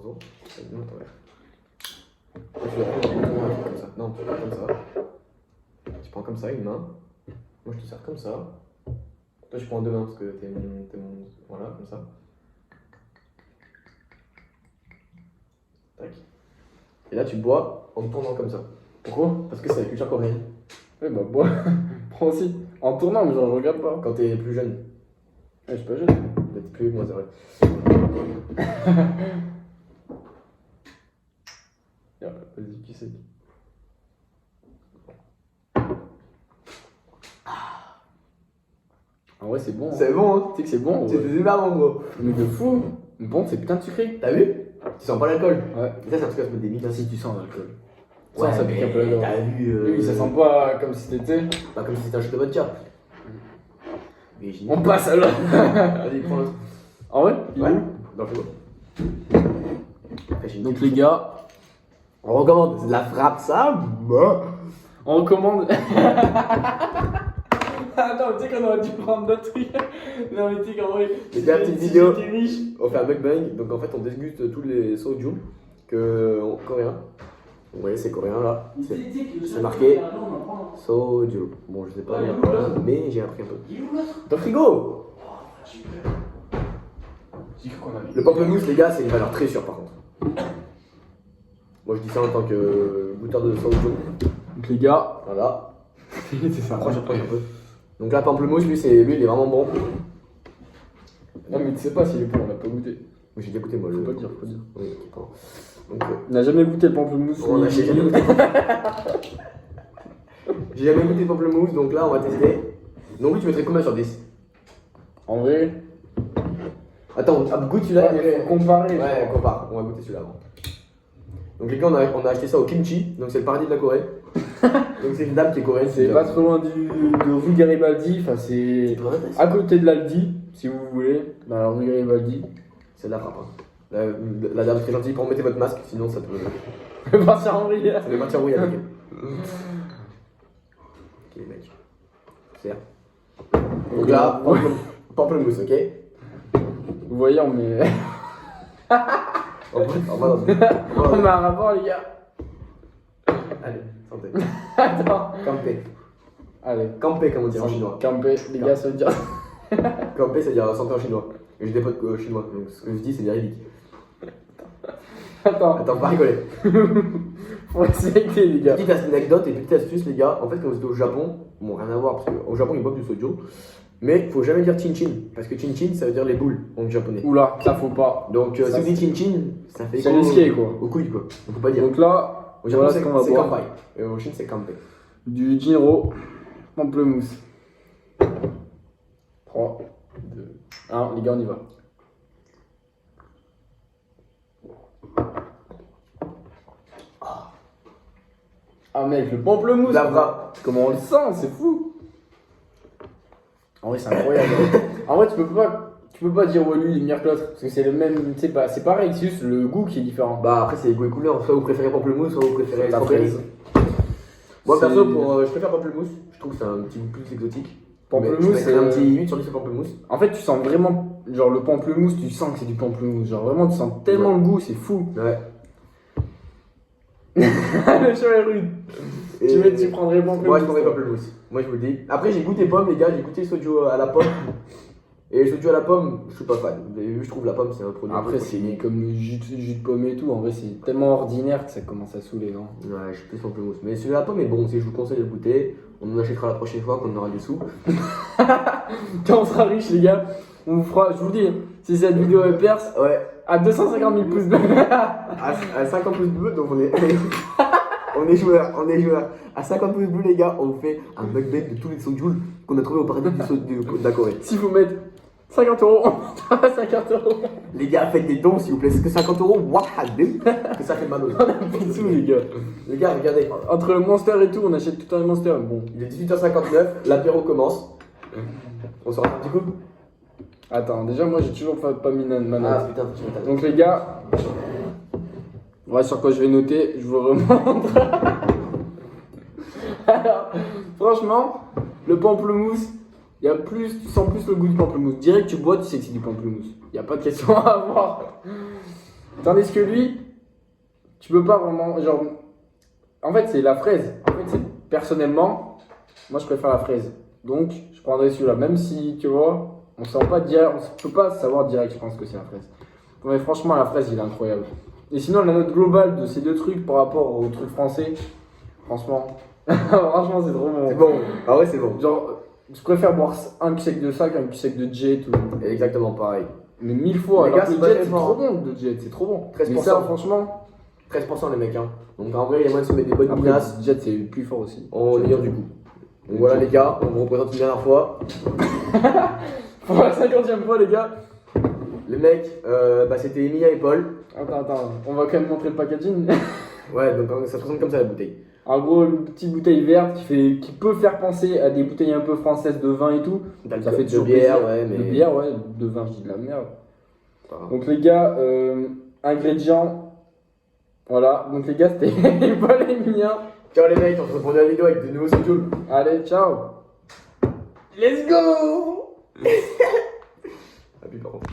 Attention, non, tu le comme ça. Non, tu prends comme ça. Tu prends comme ça une main. Moi je te sers comme ça. Toi je prends deux mains parce que t'es mon... Voilà, comme ça. Tac. Et là tu bois en tournant comme ça. Pourquoi? Parce que c'est la culture coréenne. Ouais, bah, bois. Prends aussi. En tournant, mais genre, je regarde pas. Quand t'es plus jeune. Ouais, je suis pas jeune. T'es plus moi, c'est vrai. Vas-y, qui c'est? En vrai, c'est bon. Hein. C'est bon, hein? Tu sais que c'est bon. C'est super bon, gros. Mais de fou. Bon, c'est putain de sucré. T'as vu? Tu sens pas l'alcool? Ouais. Et ça, c'est un truc à se mettre des mythes. Si tu sens l'alcool. Ouais, Ça pique un peu la gorge. T'as vu? Oui, ça sent pas comme si t'étais. Pas comme si c'était un shot de vodka. Mais j'ai... On passe à l'autre. Vas-y, prends l'autre. En vrai? Il est Ouais. où? Dans le frigo. Après, j'ai une Donc, petite- les gars, On recommande. C'est de la frappe, ça? Bah. on recommande. Attends, tu sais qu'on aurait dû prendre d'autres trucs. Non, mais tu sais qu'en vrai. C'était la petite si vidéo. j'étais riche. On fait un mukbang. Donc, en fait, on déguste tous les soju coréens. Vous voyez, c'est coréen là. C'est marqué soju. Bon, je sais pas lire quoi, mais j'ai appris un peu. Dans le frigo! Le pamplemousse, les gars, c'est une valeur très sûre par contre. Moi, je dis ça en tant que goûteur de soju. Donc, les gars. Voilà. C'est ça. Approche un peu. Donc là, pamplemousse, lui, il est vraiment bon. Non, mais tu sais pas s'il est bon, on l'a pas goûté. Oui, j'ai déjà goûté, moi. Faut pas dire, faut dire. Oui, ok, pardon. Donc, On n'a jamais goûté le pamplemousse. on a j'ai jamais goûté. J'ai jamais goûté de pamplemousse, donc là, on va tester. Donc, lui, tu mettrais combien sur 10? En vrai. Attends, goûte celui-là. Ouais, faut comparer. Ouais, compare. On va goûter celui-là avant. Donc, les gars, on a acheté ça au kimchi. Donc, c'est le paradis de la Corée. Donc, c'est une dame qui est coréenne. C'est pas trop loin de rue Garibaldi. Enfin, c'est à côté de l'Aldi, si vous voulez. Dans la rue Garibaldi. C'est de la frappe. Hein. La dame très gentille pour mettez votre masque, sinon ça peut. Partir en vrille. Ça peut partir rouiller avec elle. Ok, mec. Serre. Donc là, pamplemousse, ok? Vous voyez, on met. On va dans une. On met un rapport, les gars. Allez, santé. Attends. Campé. Allez. Campé, comme on dit en chinois. Campé, les gars, ça veut dire. Campé, ça veut dire santé en chinois. Et j'ai des potes chinois, donc ce que je dis, c'est véridique. Attends. Attends, pas rigoler. Faut respecter, les gars. Petite anecdote et petite astuce, les gars. En fait, quand vous êtes au Japon, bon, rien à voir, parce qu'au Japon, ils boivent du soju. Mais faut jamais dire chin-chin. Parce que chin-chin, ça veut dire les boules en japonais. Oula, ça faut pas. Donc, si Ça, vous dites chin-chin, ça fait. c'est écho risqué, quoi. Aux couilles, quoi. On peut pas dire. Donc là, Au Japon, voilà ce qu'on va c'est boire. kampai. Et au Chine, c'est kampé. Du Jinro pamplemousse. 3, 2, 1, les gars, on y va. Ah mec, le pamplemousse. La frappe. Comment on le sent, c'est fou. En vrai, c'est incroyable. En vrai, tu peux pas dire ouais lui il est meilleur que l'autre parce que c'est le même, tu sais pas, c'est pareil, c'est juste le goût qui est différent. Bah, après, c'est les goûts et couleurs. Soit vous préférez pamplemousse, soit vous préférez La strawberry. fraise. Moi, C'est- perso, je préfère pamplemousse. Je trouve que c'est un petit goût plus exotique. Pamplemousse, Mais je mettrais un c'est- petit 8 sur 10 sur pamplemousse. En fait, tu sens vraiment, genre le pamplemousse, tu sens que c'est du pamplemousse. Genre vraiment, tu sens tellement le goût, c'est fou. Ouais. Le choix est rude. Tu prendrais le pamplemousse. Moi, je prendrais pamplemousse. Moi, je vous le dis. Après, j'ai goûté pomme, les gars. J'ai goûté soju à la pomme. Et le soju à la pomme, je suis pas fan. Vous avez vu, je trouve la pomme, c'est un produit. Après, c'est comme le jus de pomme et tout. En vrai, c'est tellement ordinaire que ça commence à saouler, non? Ouais, je suis plus pamplemousse. Mais celui à la pomme est bon aussi. Je vous conseille de le goûter. On en achètera la prochaine fois quand on aura des sous. Quand on sera riche, les gars, on vous fera, je vous le dis, si cette vidéo est perce, Ouais. à 250 000 pouces bleus. À 50 pouces bleus, donc on est. On est joueurs, on est joueurs. À 50 pouces bleus, les gars, on vous fait un mukbang de tous les soju qu'on a trouvé au paradis de la Corée. Si vous mettez 50 €, on mettra 50 €. Les gars, faites des dons s'il vous plaît. C'est que 50 €, wahadé, que ça fait mal aux yeux. On a pris tout, les gars. Les gars, regardez. Entre le Monster et tout, on achète tout un Monster. Bon, Il est 18h59, l'apéro commence. On sort un petit coup. attends, déjà, moi, j'ai toujours pas mis ma note. Ah putain, tu m'étonnes. Donc, les gars, ouais, sur quoi je vais noter, je vous remonte. Alors, franchement, le pamplemousse, il y a plus, tu sens plus le goût du pamplemousse. Direct, tu bois, tu sais que c'est du pamplemousse. Il n'y a pas de question à avoir. Tandis que lui, tu peux pas vraiment. Genre, en fait, c'est la fraise. En fait, personnellement, moi je préfère la fraise. Donc, je prendrais celui-là. Même si, tu vois, on sent pas direct, on peut pas savoir direct, je pense que c'est la fraise. Mais franchement, la fraise, il est incroyable. Et sinon, la note globale de ces deux trucs par rapport au truc français, franchement, franchement, c'est trop bon. C'est bon. Ah ouais, c'est bon. Genre, je préfère boire un cul sec de ça qu'un cul sec de Jet. Exactement pareil. Mais 1000 fois. Les Alors gars, que c'est le pas Jet, très c'est fort, trop bon. Le Jet, c'est trop bon. 13%. Mais ça, franchement. 13% les mecs. Hein. Donc en vrai, il y a moyen de se mettre des bonnes Après, menaces le Jet, c'est plus fort aussi. en ayant du coup. Donc voilà les gars, on vous représente une dernière fois. Pour la 50e fois, les gars. Les mecs, c'était Emilia et Paul. Attends, on va quand même montrer le packaging. Ouais, donc ça se présente comme ça la bouteille. En gros, une petite bouteille verte qui peut faire penser à des bouteilles un peu françaises de vin et tout. Ça fait toujours de bière, plaisir. ouais, mais. De bière, ouais, de vin, je dis de la merde. Enfin, Donc les gars, ingrédients. Voilà, donc les gars, c'était Paul et Emilia. ciao les mecs, on se retrouve dans la vidéo avec de nouveaux studios. Allez, ciao. Let's go. Ah, puis, par contre.